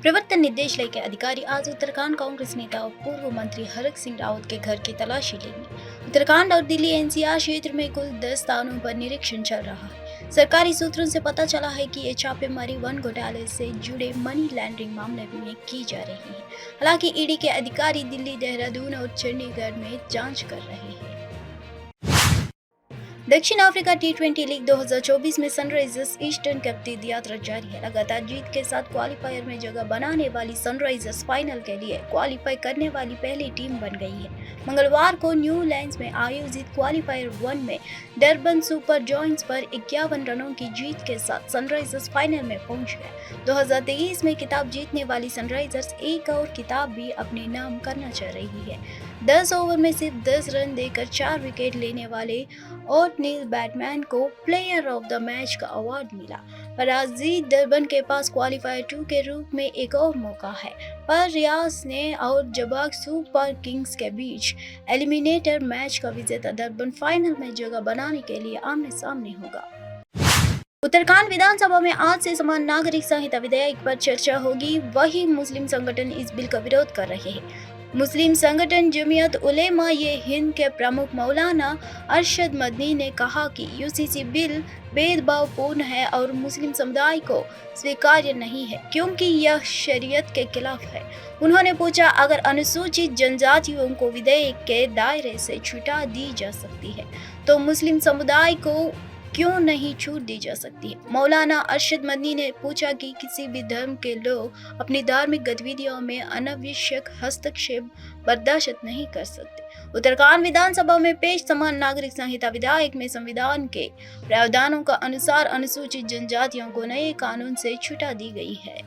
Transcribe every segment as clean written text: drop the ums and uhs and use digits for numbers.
प्रवर्तन निदेशालय के अधिकारी आज उत्तराखंड कांग्रेस नेता और पूर्व मंत्री हरक सिंह रावत के घर की तलाशी लेंगे। उत्तराखंड और दिल्ली एनसीआर क्षेत्र में कुल 10 स्थानों पर निरीक्षण चल रहा है। सरकारी सूत्रों से पता चला है कि ये छापेमारी वन घोटाले से जुड़े मनी लॉन्ड्रिंग मामले में की जा रही है। हालांकि ईडी के अधिकारी दिल्ली, देहरादून और चंडीगढ़ में जांच कर रहे हैं। दक्षिण अफ्रीका टी20 लीग 2024 में सनराइजर्स ईस्टर्न कप तीर्थ यात्रा जारी है। लगातार जीत के साथ क्वालिफायर में जगह बनाने वाली सनराइजर्स फाइनल के लिए क्वालिफाई करने वाली पहली टीम बन गई है। मंगलवार को न्यू लैंड्स में आयोजित क्वालिफायर 1 में डरबन सुपर जॉइंट्स पर 51 रनों की जीत के साथ सनराइजर्स फाइनल में पहुंच गए। 2023 में खिताब जीतने वाली सनराइजर्स एक और खिताब भी अपने नाम करना चाह रही है। 10 ओवर में सिर्फ 10 रन देकर 4 विकेट लेने वाले ओटनील बैटमैन को प्लेयर ऑफ द मैच का अवार्ड मिला। पर अजीत डरबन के पास क्वालिफायर 2 के रूप में एक और मौका है, पर रियाज ने और जबाग सुपर किंग्स के बीच एलिमिनेटर मैच का विजेता डरबन फाइनल में जगह बनाने के लिए आमने सामने होगा। उत्तराखंड विधानसभा में आज से समान नागरिक संहिता विधेयक पर चर्चा होगी। वही मुस्लिम संगठन इस बिल का विरोध कर रहे हैं। मुस्लिम संगठन जमीयत उलेमा ये हिंद के प्रमुख मौलाना अरशद मदनी ने कहा कि यूसीसी बिल भेदभावपूर्ण है और मुस्लिम समुदाय को स्वीकार्य नहीं है, क्योंकि यह शरीयत के खिलाफ है। उन्होंने पूछा, अगर अनुसूचित जनजातियों को विधेयक के दायरे से छुटा दी जा सकती है तो मुस्लिम समुदाय को क्यों नहीं छूट दी जा सकती है। मौलाना अरशद मदनी ने पूछा कि किसी भी धर्म के लोग अपनी धार्मिक गतिविधियों में अनावश्यक हस्तक्षेप बर्दाश्त नहीं कर सकते। उत्तराखंड विधानसभा में पेश समान नागरिक संहिता विधेयक में संविधान के प्रावधानों का अनुसार अनुसूचित जनजातियों को नए कानून से छुटा दी गई है।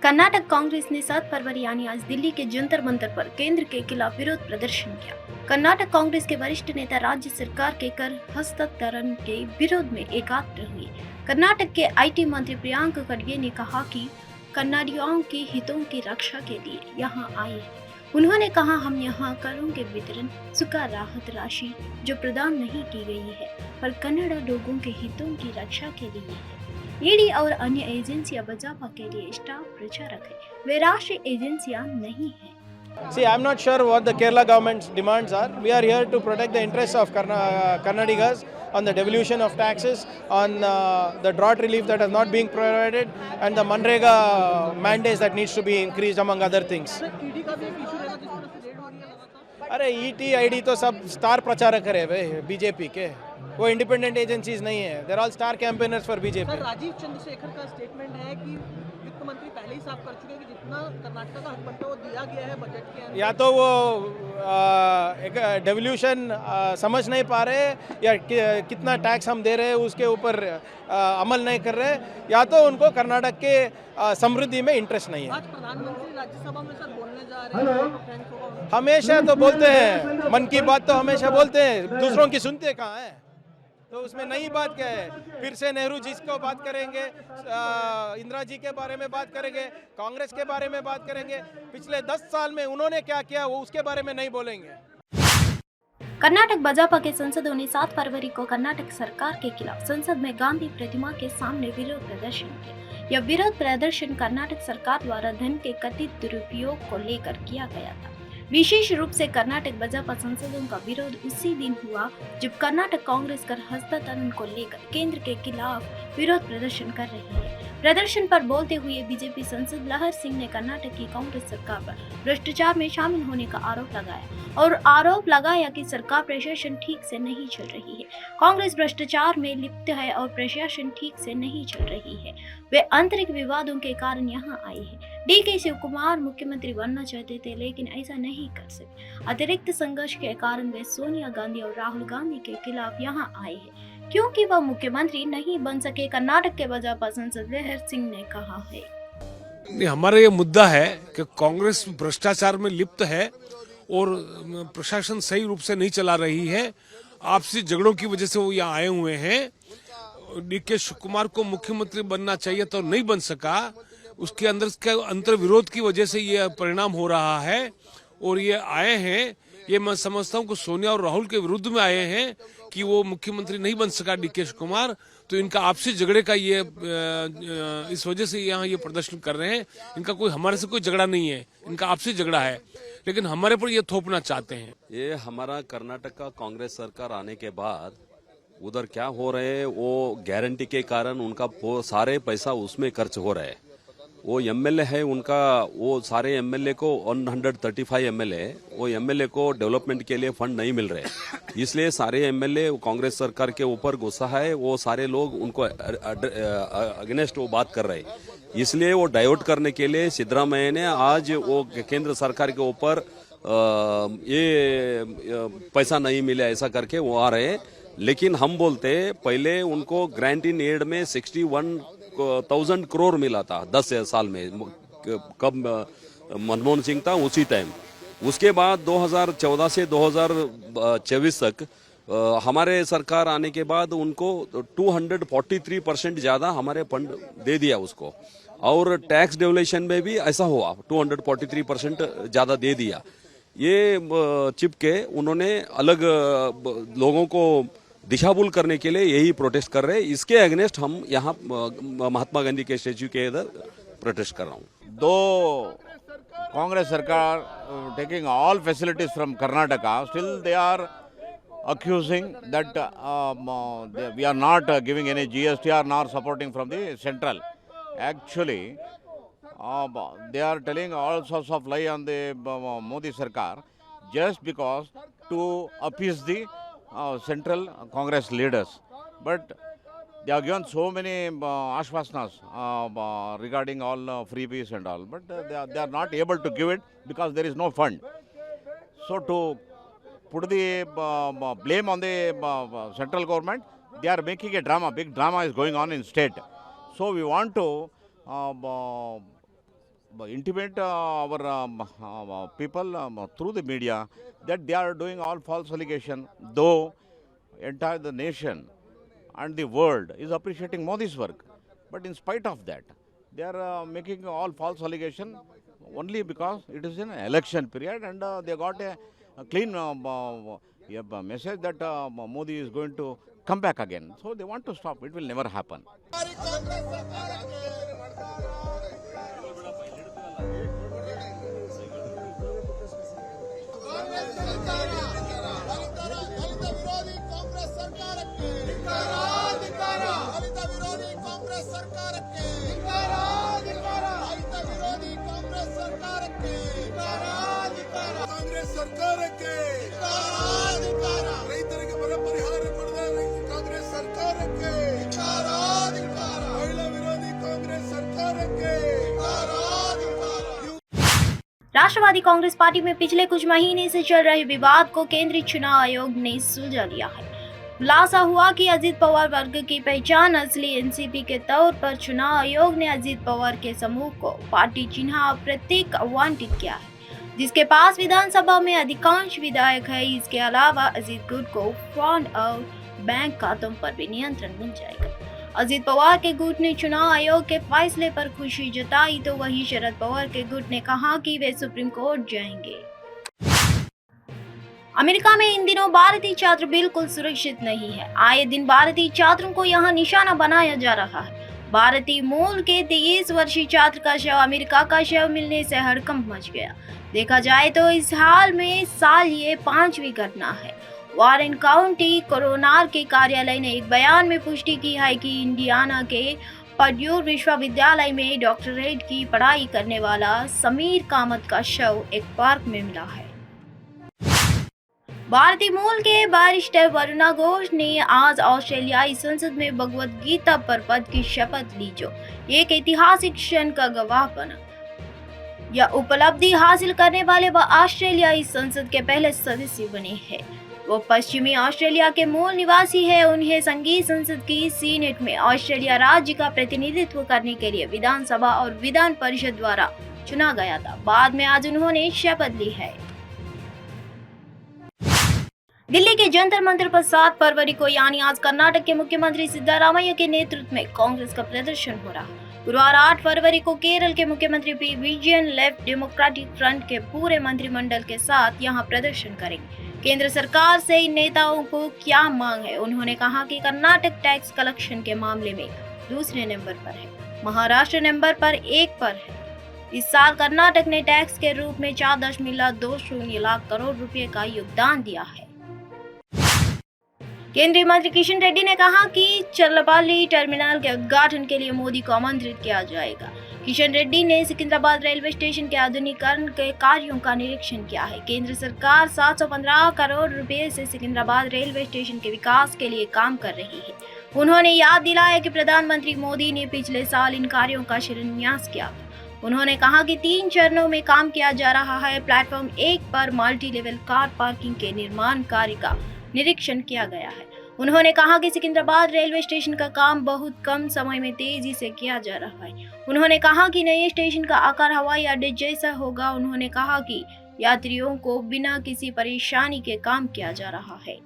कर्नाटक कांग्रेस ने 7 फरवरी यानी आज दिल्ली के जंतर मंतर पर केंद्र के खिलाफ विरोध प्रदर्शन किया। कर्नाटक कांग्रेस के वरिष्ठ नेता राज्य सरकार के कर हस्तांतरण के विरोध में एकाग्र हुए। कर्नाटक के आईटी मंत्री प्रियंक खड़गे ने कहा कि कन्नाडियों के हितों की रक्षा के लिए यहां आए हैं। उन्होंने कहा, हम यहां करों के वितरण, सूखा राहत राशि जो प्रदान नहीं की गई है, पर कन्नड़ लोगों के हितों की रक्षा के लिए है। ईडी और अन्य एजेंसियां भाजपा के लिए स्टाफ प्रचारक है, वे राष्ट्रीय एजेंसियां नहीं हैं। See, I'm not sure what the Kerala government's demands are. We are here to protect the interests of Kannadigas on the devolution of taxes, on the drought relief that is not being provided, and the Manrega mandates that needs to be increased, among other things. अरे ET ID तो सब star प्रचारक है भाई BJP के, वो independent agencies नहीं है। They're all star campaigners for BJP. Sir, Rajeev Chandrasekhar का स्टेटमेंट है कि वित्त मंत्री पहले ही साफ कर चुके हैं कि जितना कर्नाटक का हक बनता है वो दिया गया है बजट के अंदर। या तो वो एक डेवल्यूशन समझ नहीं पा रहे, या कितना टैक्स हम दे रहे हैं उसके ऊपर अमल नहीं कर रहे, या तो उनको कर्नाटक के समृद्धि में इंटरेस्ट नहीं है। आज प्रधानमंत्री राज्यसभा में सर बोलने जा रहे हैं, हमेशा तो बोलते हैं, मन की बात तो हमेशा बोलते हैं, दूसरों की सुनते कहाँ हैं? तो उसमें नई बात क्या है? फिर से नेहरू जी को बात करेंगे, इंदिरा जी के बारे में बात करेंगे, कांग्रेस के बारे में बात करेंगे, पिछले 10 साल में उन्होंने क्या किया वो उसके बारे में नहीं बोलेंगे। कर्नाटक भाजपा के सांसदों ने 7 फरवरी को कर्नाटक सरकार के खिलाफ संसद में गांधी प्रतिमा के सामने विरोध प्रदर्शन किया। यह विरोध प्रदर्शन कर्नाटक सरकार द्वारा धन के कथित दुरुपयोग को लेकर किया गया था। विशेष रूप से कर्नाटक भाजपा सांसदों का विरोध उसी दिन हुआ जब कर्नाटक कांग्रेस कर हस्तांतरण को लेकर केंद्र के खिलाफ विरोध प्रदर्शन कर रही है। प्रदर्शन पर बोलते हुए बीजेपी सांसद लहर सिंह ने कर्नाटक की कांग्रेस सरकार पर भ्रष्टाचार में शामिल होने का आरोप लगाया और आरोप लगाया कि सरकार प्रशासन ठीक से नहीं चल रही है। कांग्रेस भ्रष्टाचार में लिप्त है और प्रशासन ठीक से नहीं चल रही है। वे आंतरिक विवादों के कारण यहां आए हैं। डीके शिव कुमार मुख्यमंत्री बनना चाहते थे, लेकिन ऐसा नहीं कर सके। अतिरिक्त संघर्ष के कारण वे सोनिया गांधी और राहुल गांधी के खिलाफ यहां आए हैं, क्योंकि वह मुख्यमंत्री नहीं बन सके। कर्नाटक के भाजपा सांसद लहर सिंह ने कहा है, हमारा ये मुद्दा है कि कांग्रेस भ्रष्टाचार में लिप्त है और प्रशासन सही रूप से नहीं चला रही है। आपसी झगड़ों की वजह से वो यहाँ आए हुए हैं। डीके शिव कुमार को मुख्यमंत्री बनना चाहिए तो नहीं बन सका, उसके अंदर के अंतर विरोध की वजह से ये परिणाम हो रहा है। और ये आए हैं, ये मैं समझता हूँ कि सोनिया और राहुल के विरुद्ध में आए हैं कि वो मुख्यमंत्री नहीं बन सका डीके शिव कुमार, तो इनका आपसी झगड़े का ये इस वजह से यहाँ ये प्रदर्शन कर रहे हैं। इनका कोई हमारे से कोई झगड़ा नहीं है, इनका आपसी झगड़ा है, लेकिन हमारे पर ये थोपना चाहते हैं। ये हमारा कर्नाटक का कांग्रेस सरकार आने के बाद उधर क्या हो रहे हैं, वो गारंटी के कारण उनका वो सारे पैसा उसमें खर्च हो रहा है। वो एमएलए है उनका, वो सारे एमएलए को 135 एमएलए, वो एमएलए को डेवलपमेंट के लिए फंड नहीं मिल रहे, इसलिए सारे एमएलए कांग्रेस सरकार के ऊपर गुस्सा है। वो सारे लोग उनको अगेंस्ट वो बात कर रहे हैं, इसलिए वो डाइवर्ट करने के लिए सिद्धरामैया ने आज वो केंद्र सरकार के ऊपर ये पैसा नहीं मिला ऐसा करके वो आ रहे हैं। लेकिन हम बोलते पहले उनको ग्रांट इन एड में 61,000 करोड़ मिला था 10 साल में, कब मनमोहन सिंह था उसी टाइम। उसके बाद 2014 से 2024 तक हमारे सरकार आने के बाद उनको 243% ज्यादा हमारे फंड दे दिया उसको, और टैक्स डेवलेशन में भी ऐसा हुआ, 243% ज्यादा दे दिया। ये चिपके उन्होंने अलग लोगों को दिशाभूल करने के लिए यही प्रोटेस्ट कर रहे हैं। इसके अगेंस्ट हम यहाँ महात्मा गांधी के स्टेच्यू के इधर प्रोटेस्ट कर रहा हूँ। Though Congress Sarkar taking all facilities from Karnataka, still they are accusing that we are not giving any GST or not supporting from the central. Actually, they are telling all sorts of lie on the Modi Sarkar just because to appease the central Congress leaders. But they have given so many ashvasanas regarding all freebies and all, but they are not able to give it because there is no fund. So to put the blame on the central government, they are making a drama. Big drama is going on in state. So we want to intimate our people through the media that they are doing all false allegation, though entire the nation and the world is appreciating Modi's work. But in spite of that, they are making all false allegation only because it is an election period, and they got a clean message that Modi is going to come back again. So they want to stop. It will never happen. ಸರ್ಕಾರಕ್ಕೆ ರೈತರಿಗೆ ಬರ ಪರಿಹಾರ ಕೊಡದ ಕಾಂಗ್ರೆಸ್ ಸರ್ಕಾರಕ್ಕೆ ಮಹಿಳಾ ವಿರೋಧಿ ಕಾಂಗ್ರೆಸ್ ಸರ್ಕಾರಕ್ಕೆ। राष्ट्रवादी Congress party में पिछले कुछ महीने से चल रहे विवाद को केंद्रीय चुनाव आयोग ने सुलझा लिया है। खुलासा हुआ कि अजीत पवार वर्ग की पहचान असली एनसीपी के तौर पर चुनाव आयोग ने अजीत पवार के समूह को पार्टी चिन्ह और प्रतीक आवंटित किया है, जिसके पास विधानसभा में अधिकांश विधायक है। इसके अलावा अजीत गुट को फंड और बैंक खातों पर भी नियंत्रण मिल जाएगा। अजीत पवार के गुट ने चुनाव आयोग के फैसले पर खुशी जताई, तो वहीं शरद पवार के गुट ने कहा कि वे सुप्रीम कोर्ट जाएंगे। अमेरिका में इन दिनों भारतीय छात्र बिल्कुल सुरक्षित नहीं है। आए दिन भारतीय छात्रों को यहां निशाना बनाया जा रहा है। भारतीय मूल के 23 वर्षीय छात्र का शव अमेरिका का शव मिलने से हड़कंप मच गया। देखा जाए तो इस हाल में साल ये 5वीं घटना है। वारेन काउंटी कोरोनर के कार्यालय ने एक बयान में पुष्टि की है कि इंडियाना के पर्ड्यू विश्वविद्यालय में डॉक्टरेट की पढ़ाई करने वाला समीर कामत का शव एक पार्क में मिला है। भारतीय मूल के बैरिस्टर वरुणा घोष ने आज ऑस्ट्रेलियाई संसद में भगवत गीता पर पद की शपथ ली, जो एक ऐतिहासिक क्षण का गवाह बना। यह उपलब्धि हासिल करने वाले वह ऑस्ट्रेलियाई संसद के पहले सदस्य बने हैं। वो पश्चिमी ऑस्ट्रेलिया के मूल निवासी है। उन्हें संघीय संसद की सीनेट में ऑस्ट्रेलिया राज्य का प्रतिनिधित्व करने के लिए विधानसभा और विधान परिषद द्वारा चुना गया था। बाद में आज उन्होंने शपथ ली है। दिल्ली के जंतर मंतर पर 7 फरवरी को यानी आज कर्नाटक के मुख्यमंत्री सिद्धरामैया के नेतृत्व में कांग्रेस का प्रदर्शन हो रहा। गुरुवार 8 फरवरी को केरल के मुख्यमंत्री P Vijayan left democratic front के पूरे मंत्रिमंडल के साथ यहां प्रदर्शन करेंगे। केंद्र सरकार से इन नेताओं को क्या मांग है? उन्होंने कहा कि कर्नाटक टैक्स कलेक्शन के मामले में दूसरे नंबर पर है, महाराष्ट्र नंबर पर 1 पर है। इस साल कर्नाटक ने टैक्स के रूप में 4.20 लाख करोड़ रुपए का योगदान दिया है। केंद्रीय मंत्री किशन रेड्डी ने कहा कि चल्लापल्ली टर्मिनल के उद्घाटन के लिए मोदी को आमंत्रित किया जाएगा। किशन रेड्डी ने सिकंदराबाद रेलवे स्टेशन के आधुनिकीकरण के कार्यों का निरीक्षण किया है। केंद्र सरकार 715 करोड़ रुपए से सिकंदराबाद रेलवे स्टेशन के विकास के लिए काम कर रही है। उन्होंने याद दिलाया कि प्रधानमंत्री मोदी ने पिछले साल इन कार्यों का शिलान्यास किया। उन्होंने कहा कि 3 चरणों में काम किया जा रहा है। प्लेटफॉर्म 1 पर मल्टी लेवल कार पार्किंग के निर्माण कार्य का निरीक्षण किया गया है। उन्होंने कहा कि सिकंदराबाद रेलवे स्टेशन का काम बहुत कम समय में तेजी से किया जा रहा है। उन्होंने कहा कि नए स्टेशन का आकार हवाई अड्डे जैसा होगा। उन्होंने कहा कि यात्रियों को बिना किसी परेशानी के काम किया जा रहा है।